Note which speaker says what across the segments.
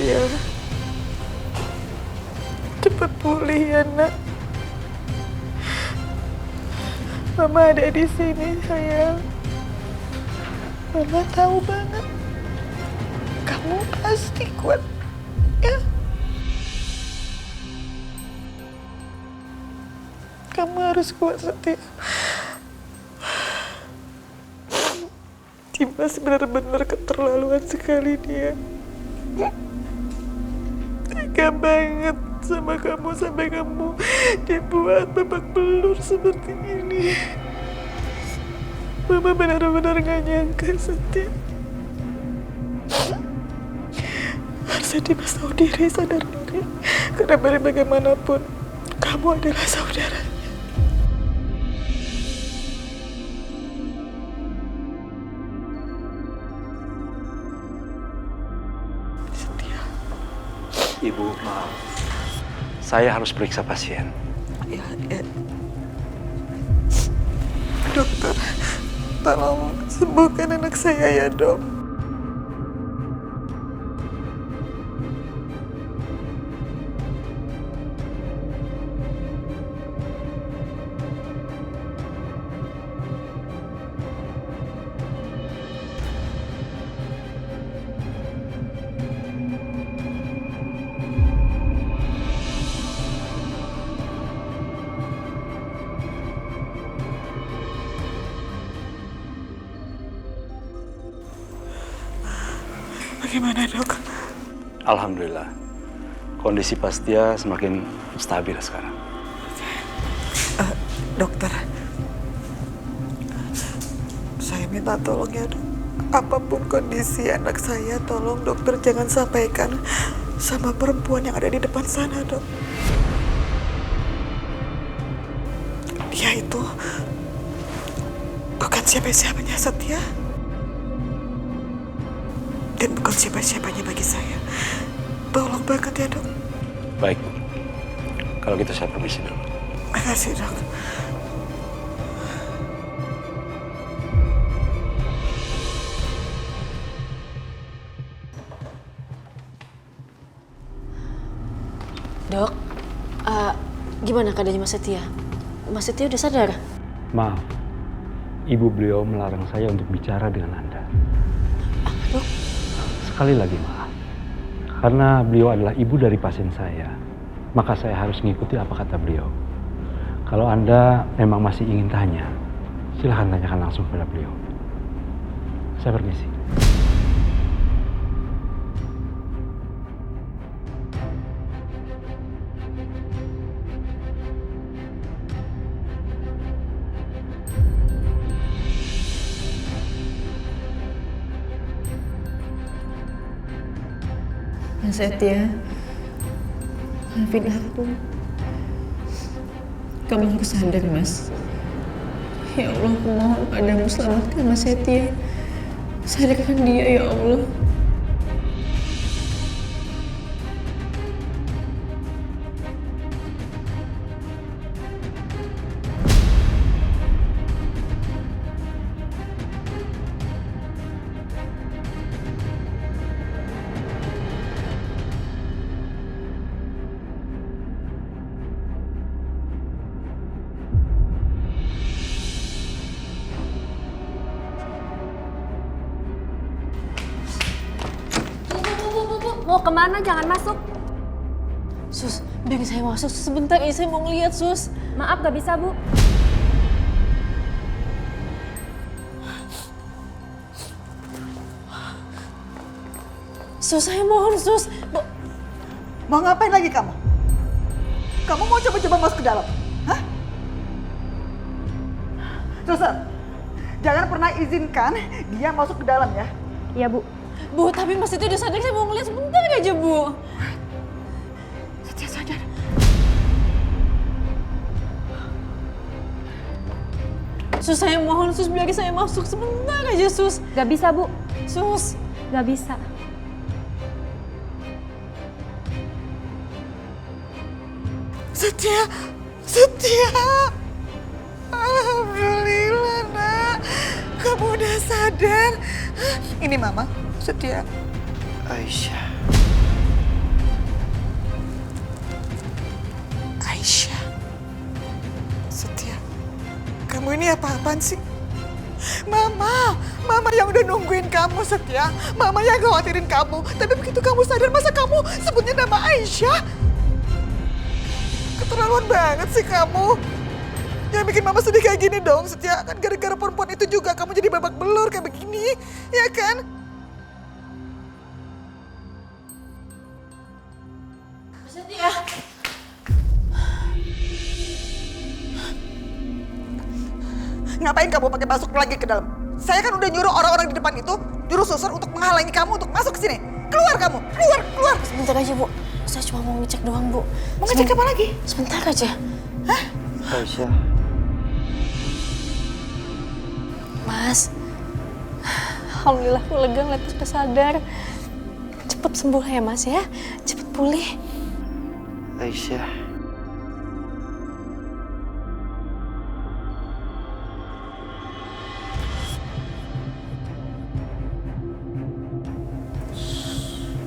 Speaker 1: Setia. Cepat pulih ya, Nak. Mama ada di sini, sayang. Mama tahu banget. Kamu pasti kuat, ya. Kamu harus kuat, Setia. Dimas benar-benar keterlaluan sekali dia. Tega banget sama kamu sampai kamu dibuat babak belur seperti ini. Mama benar-benar gak nyangka, Setia. Harusnya Dimas tahu diri, sadar diri. Karena bagaimanapun kamu adalah saudaranya.
Speaker 2: Ibu, maaf. Saya harus periksa pasien.
Speaker 1: Ya. Dokter, tolong sembuhkan anak saya ya, Dok. Bagaimana, Dok?
Speaker 2: Alhamdulillah. Kondisi Pastia semakin stabil sekarang.
Speaker 1: Dokter, saya minta tolong ya, Dok. Apapun kondisi anak saya, tolong dokter jangan sampaikan sama perempuan yang ada di depan sana, Dok. Dia itu bukan siapa-siapanya Setia. Dan bukan siapa-siapanya bagi saya. Tolong banget ya, Dok.
Speaker 2: Baik, Bu. Kalau gitu saya permisi dulu.
Speaker 1: Makasih, Dok.
Speaker 3: Dok, gimana keadaannya Mas Setia? Mas Setia udah sadar?
Speaker 2: Maaf, ibu beliau melarang saya untuk bicara dengan Anda.
Speaker 3: Dok?
Speaker 2: Sekali lagi maaf. Karena beliau adalah ibu dari pasien saya, maka saya harus mengikuti apa kata beliau. Kalau Anda memang masih ingin tanya, silahkan tanyakan langsung kepada beliau. Saya permisi.
Speaker 3: Mas Setia, maafin aku. Kamu harus sadar, Mas. Ya Allah, aku mohon padamu selamatkan Mas Setia. Sadarkan dia, ya Allah.
Speaker 4: Mau kemana? Jangan masuk.
Speaker 3: Sus, biar saya masuk sebentar ya, saya mau ngeliat, Sus.
Speaker 4: Maaf, gak bisa, Bu.
Speaker 3: Sus, saya mohon, Sus.
Speaker 1: Mau ngapain lagi kamu? Kamu mau coba-coba masuk ke dalam? Hah? Suster, jangan pernah izinkan dia masuk ke dalam ya.
Speaker 4: Iya, Bu.
Speaker 3: Bu, tapi Mas itu udah sadar, saya mau ngeliat sebentar aja, Bu.
Speaker 1: Setia sadar.
Speaker 3: Sus, saya mohon, Sus, biar saya masuk sebentar aja, Sus.
Speaker 4: Gak bisa, Bu.
Speaker 3: Sus.
Speaker 4: Gak bisa.
Speaker 1: Setia, Setia. Alhamdulillah, Nak. Kamu udah sadar. Ini Mama, Setia.
Speaker 5: Aisyah,
Speaker 1: Ini apa-apaan sih? Mama yang udah nungguin kamu Setia. Mama yang khawatirin kamu. Tapi begitu kamu sadar, masa kamu sebutnya nama Aisyah? Keterlaluan banget sih kamu. Yang bikin mama sedih kayak gini dong Setia. Kan gara-gara perempuan itu juga kamu jadi babak belur kayak begini. Ya kan?
Speaker 3: Setia.
Speaker 1: Ngapain kamu pakai masuk lagi ke dalam? Saya kan udah nyuruh orang-orang di depan itu, nyuruh suster untuk menghalangi kamu untuk masuk ke sini. Keluar kamu, keluar.
Speaker 3: Sebentar aja, Bu. Saya cuma mau ngecek doang, Bu.
Speaker 1: Mau ngecek apa lagi?
Speaker 3: Sebentar aja.
Speaker 1: Hah?
Speaker 5: Aisyah.
Speaker 3: Mas. Alhamdulillah aku lega ngeliat sudah sadar. Cepet sembuh ya, Mas ya. Cepet pulih.
Speaker 5: Aisyah.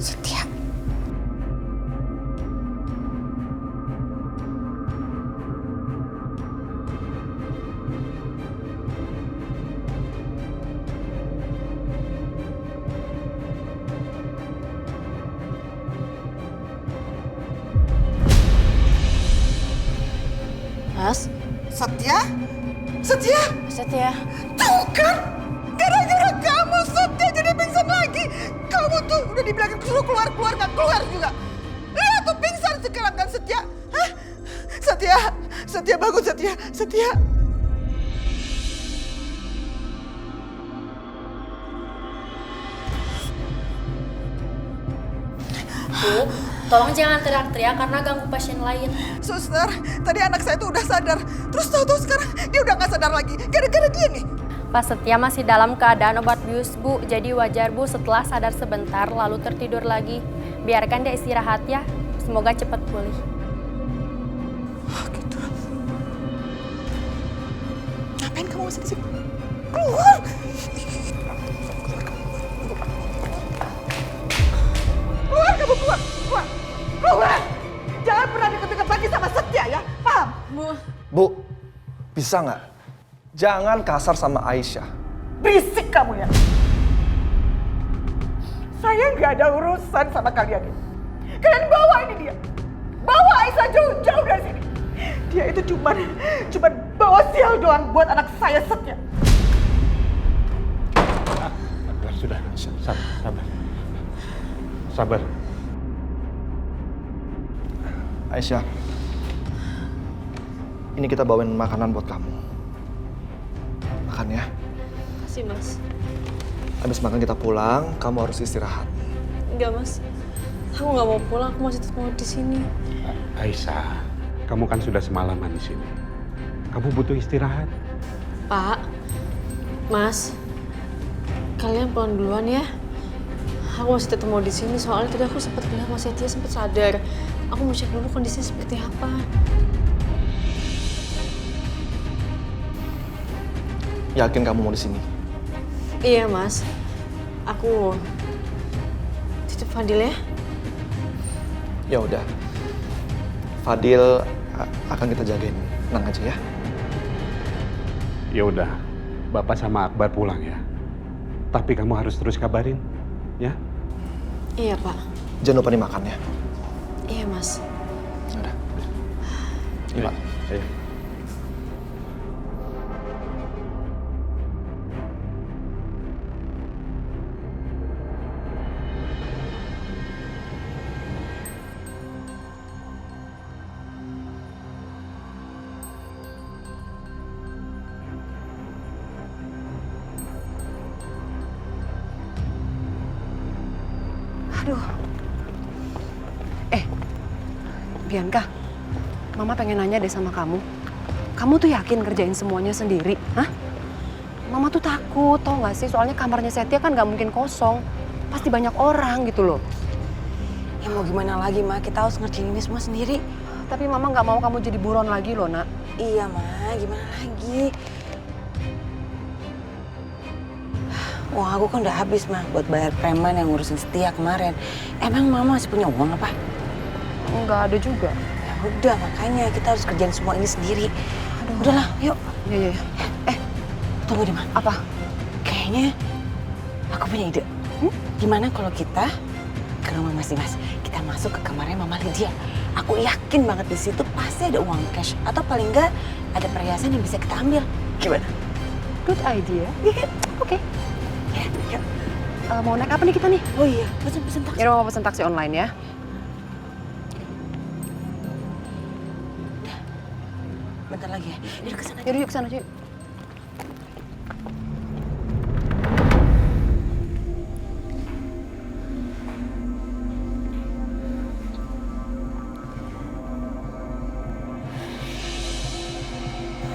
Speaker 3: Setia. Mas.
Speaker 1: Setia? Setia?
Speaker 3: Setia.
Speaker 1: Tuh kan? Gara-gara kamu Setia jadi pingsan lagi. Kamu tuh udah dibilangin suruh keluar gak keluar juga. Lihat tuh pingsan sekarang kan Setia. Hah? Setia bangun Setia.
Speaker 6: Bu, tolong jangan teriak-teriak karena ganggu pasien lain.
Speaker 1: Suster, tadi anak saya tuh udah sadar. Terus tahu-tahu sekarang dia udah gak sadar lagi. Gara-gara dia nih.
Speaker 4: Pak Setia masih dalam keadaan obat bius, Bu. Jadi wajar, Bu, setelah sadar sebentar lalu tertidur lagi. Biarkan dia istirahat ya. Semoga cepat pulih.
Speaker 1: Oh gitu. Ngapain kamu masih di sini? Keluar! Keluar kamu, keluar! Jangan pernah deket-deket lagi sama Setia ya, paham?
Speaker 5: Bu, bisa nggak? Jangan kasar sama Aisyah.
Speaker 1: Berisik kamu ya. Saya nggak ada urusan sama kalian ini. Kalian bawa ini dia. Bawa Aisyah jauh-jauh dari sini. Dia itu cuman bawa sial doang buat anak saya Setia.
Speaker 2: Sudah, sabar.
Speaker 5: Aisyah, ini kita bawain makanan buat kamu. Makan ya.
Speaker 3: Makasih, Mas.
Speaker 5: Habis makan kita pulang, kamu harus istirahat.
Speaker 3: Enggak, Mas. Aku nggak mau pulang, aku masih tetap mau di sini.
Speaker 2: Aisyah, kamu kan sudah semalaman di sini. Kamu butuh istirahat.
Speaker 3: Pak, Mas, kalian pulang duluan ya. Aku masih tetap mau di sini soalnya tadi aku sempat bilang Mas Setia sempat sadar. Aku mau cek dulu kondisinya seperti apa.
Speaker 5: Yakin kamu mau di sini?
Speaker 3: Iya, Mas. Aku titip Fadil ya.
Speaker 5: Ya udah. Fadil akan kita jagain. Tenang aja ya.
Speaker 2: Ya udah, Bapak sama Akbar pulang ya. Tapi kamu harus terus kabarin, ya.
Speaker 3: Iya, Pak.
Speaker 5: Jangan lupa dimakan ya.
Speaker 3: Iya, Mas.
Speaker 5: Ya udah. Iya, Pak.
Speaker 2: Ayo.
Speaker 7: Aduh. Bianca, Mama pengen nanya deh sama kamu. Kamu tuh yakin kerjain semuanya sendiri? Hah? Mama tuh takut, tau gak sih? Soalnya kamarnya Setia kan gak mungkin kosong. Pasti banyak orang gitu loh.
Speaker 8: Ya mau gimana lagi, Ma? Kita harus ngerjain ini semua sendiri.
Speaker 7: Tapi Mama gak mau kamu jadi buron lagi loh, Nak.
Speaker 8: Iya, Ma. Gimana lagi? Uang aku kan udah habis, Ma, buat bayar preman yang ngurusin Setia kemarin. Emang Mama masih punya uang apa?
Speaker 7: Enggak ada juga.
Speaker 8: Ya udah, makanya kita harus kerjain semua ini sendiri.
Speaker 7: Aduh.
Speaker 8: Udahlah, yuk.
Speaker 7: Iya.
Speaker 8: Tunggu deh, Ma.
Speaker 7: Apa?
Speaker 8: Kayaknya aku punya ide. Gimana kalau kita ke rumah Mas Dimas? Kita masuk ke kamarnya Mama Lydia. Aku yakin banget di situ pasti ada uang cash. Atau paling enggak ada perhiasan yang bisa kita ambil. Gimana?
Speaker 7: Good idea. Oke.
Speaker 8: Ya, yuk.
Speaker 7: Mau naik apa nih kita nih?
Speaker 8: Oh iya, pesen taksi.
Speaker 7: Ya udah, mau pesen taksi online ya.
Speaker 8: Bentar lagi ya. Yaudah kesana.
Speaker 7: Yaudah yuk kesana yuk.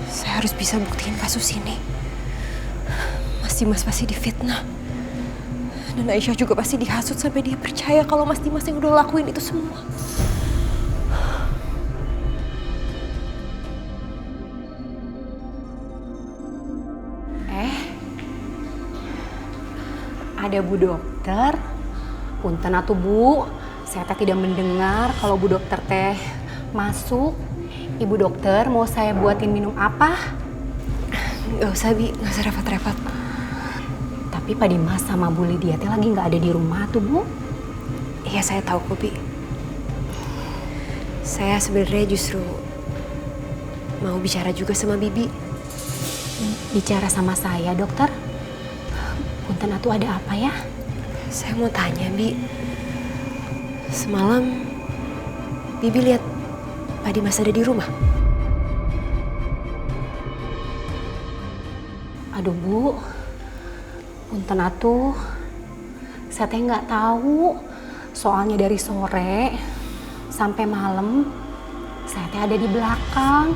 Speaker 9: Saya harus bisa buktiin kasus ini. Mas Dimas pasti difitnah. Dan Aisyah juga pasti dihasut sampai dia percaya kalau Mas Dimas yang udah lakuin itu semua.
Speaker 4: Ada Bu Dokter. Punten atuh Bu, saya teh tidak mendengar kalau Bu Dokter teh masuk. Ibu Dokter mau saya buatin minum apa?
Speaker 9: Gak usah, Bi. Gak usah repot-repot.
Speaker 4: Tapi Pak Dimas sama Bu Lydia teh lagi nggak ada di rumah tuh Bu.
Speaker 9: Iya, saya tahu kok, Bi. Saya sebenarnya justru mau bicara juga sama Bibi.
Speaker 4: Bicara sama saya, Dokter. Punten atuh ada apa ya?
Speaker 9: Saya mau tanya, Bi. Semalam Bibi lihat Pak Dimas ada di rumah.
Speaker 4: Aduh Bu, punten atuh. Saya teh nggak tahu. Soalnya dari sore sampai malam saya teh ada di belakang.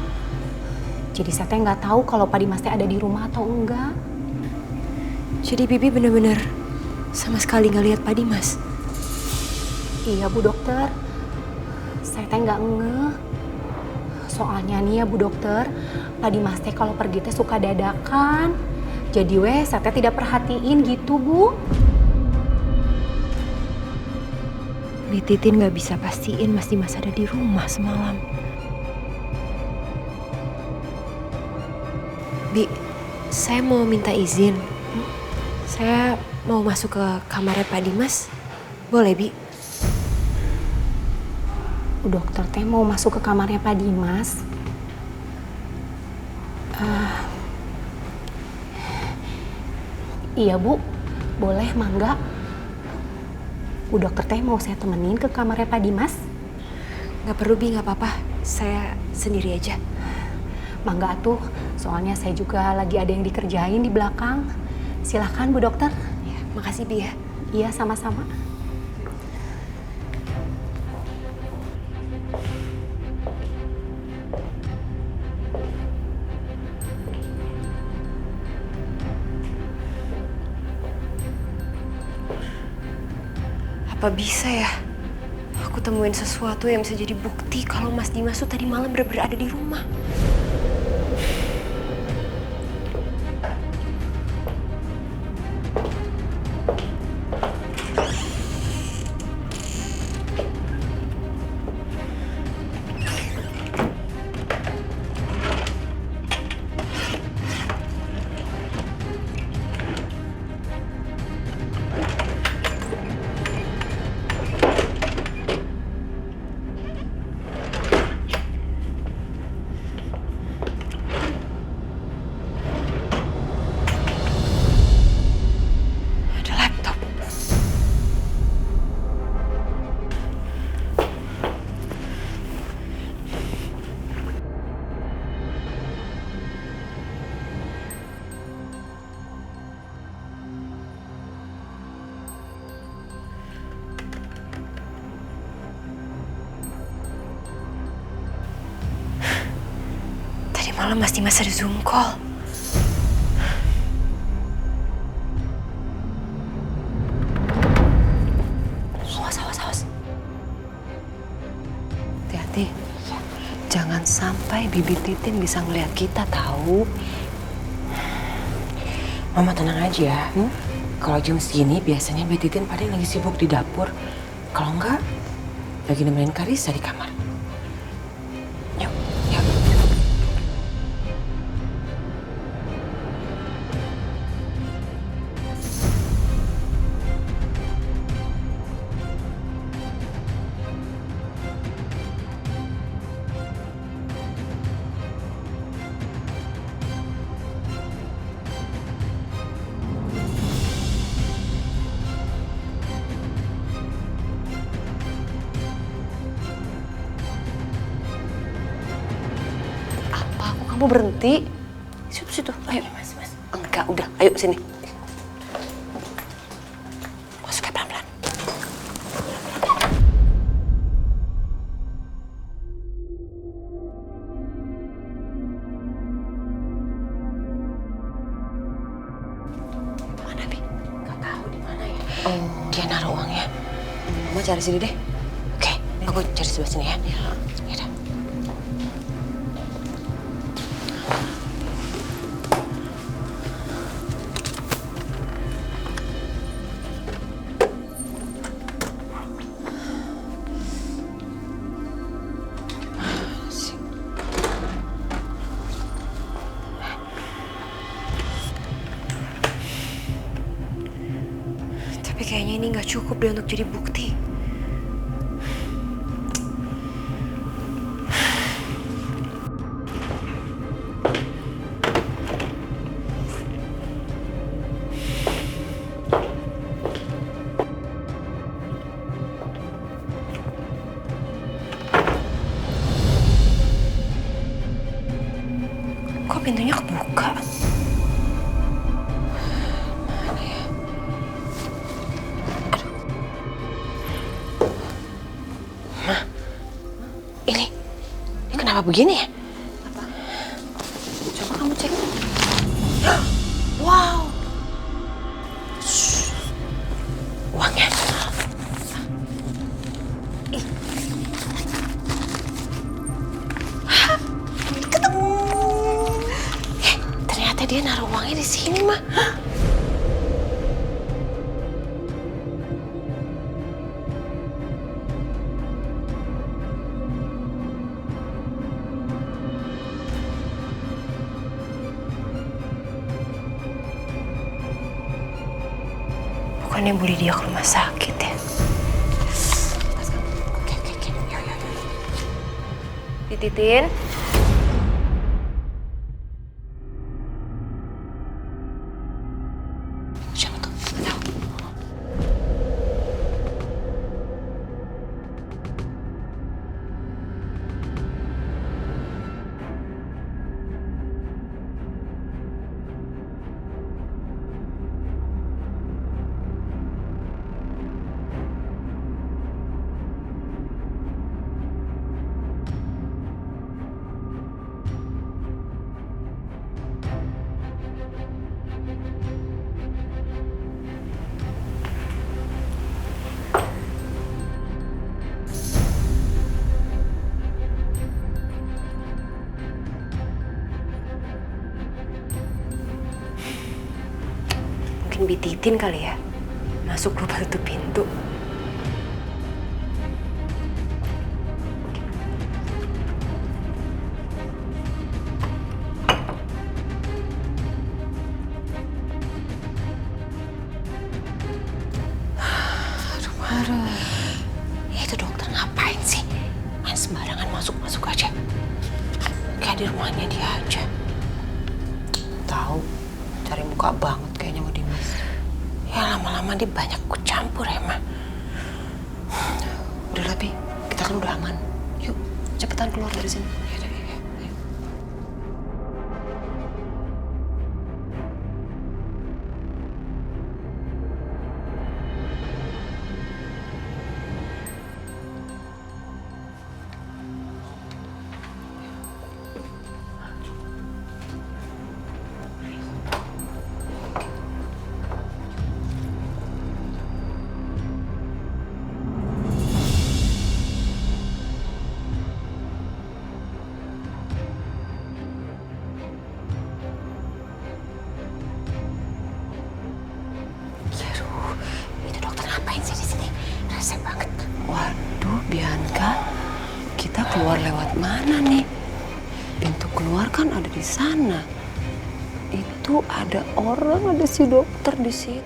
Speaker 4: Jadi saya teh nggak tahu kalau Pak Dimas teh ada di rumah atau enggak.
Speaker 9: Jadi Bibi bener-bener sama sekali nggak lihat Pak Dimas.
Speaker 4: Iya Bu Dokter, saya teh nggak ngeh. Soalnya nih ya Bu Dokter, Pak Dimas teh kalau pergi teh suka dadakan. Jadi saya teh tidak perhatiin gitu Bu.
Speaker 9: Bi Titin nggak bisa pastiin Mas Dimas ada di rumah semalam. Bi, saya mau minta izin. Saya mau masuk ke kamarnya Pak Dimas. Boleh, Bi?
Speaker 4: Bu Dokter teh mau masuk ke kamarnya Pak Dimas. Iya Bu, boleh mangga. Bu Dokter teh mau saya temenin ke kamarnya Pak Dimas.
Speaker 9: Nggak perlu, Bi, nggak apa-apa. Saya sendiri aja.
Speaker 4: Mangga tuh, soalnya saya juga lagi ada yang dikerjain di belakang. Silahkan Bu Dokter.
Speaker 9: Ya, makasih, Bi ya.
Speaker 4: Iya, sama-sama.
Speaker 9: Apa bisa ya? Aku temuin sesuatu yang bisa jadi bukti kalau Mas Dimas tuh tadi malam bener-bener ada di rumah. Ada laptop. Tadi malam Mas Dimas ada Zoom call. Awas. Hati-hati. Jangan sampai Bibi Titin bisa ngeliat kita tahu.
Speaker 8: Mama tenang aja ya. Kalau jam segini biasanya Mbak Titin paling lagi sibuk di dapur. Kalau enggak, lagi nemenin Karissa di kamar. Yuk.
Speaker 7: kamu berhenti. Situ, ayo.
Speaker 8: Mas.
Speaker 7: Enggak, udah, ayo sini. Masuk pelan-pelan. Mana, Bi?
Speaker 8: Gak tahu di mana ya.
Speaker 7: Oh,
Speaker 8: Dia naruh uangnya.
Speaker 7: Mama cari sini deh.
Speaker 8: Oke, aku cari sebelah sini ya. Yaudah.
Speaker 9: Tapi kayaknya ini nggak cukup deh untuk jadi bukti. Kok pintunya kebuka?
Speaker 8: Ini kenapa begini ya?
Speaker 7: Coba kamu cek.
Speaker 8: Wow. Shh. Uangnya. Hah? Ketemu. Ternyata dia naruh uangnya di sini, mah.
Speaker 9: Bukannya bully dia ke rumah sakit ya?
Speaker 8: Oke. Yuk.
Speaker 9: Dititin.
Speaker 8: Siapa tuh? Nggak tahu.
Speaker 9: Mungkin Bititin kali ya. Masuk lupa tutup pintu.
Speaker 8: Ya itu dokter ngapain sih? Main sembarangan masuk aja. Kayak di rumahnya dia aja.
Speaker 7: Tahu, cari muka banget kayaknya sama Dimas.
Speaker 8: Ya lama-lama dia banyak ikut campur ya, mah.
Speaker 7: Udah lah, Pi. Kita kan udah aman. Yuk, cepetan keluar dari sini.
Speaker 8: Yaudah. Itu dokter ngapain sih di sini? Rese banget.
Speaker 7: Waduh, Bianca. Kita keluar lewat mana nih? Pintu keluar kan ada di sana. Itu ada orang, ada si dokter di situ.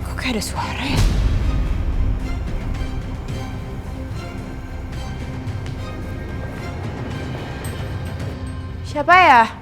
Speaker 9: Kok kayak ada suara ya?
Speaker 1: Siapa ya?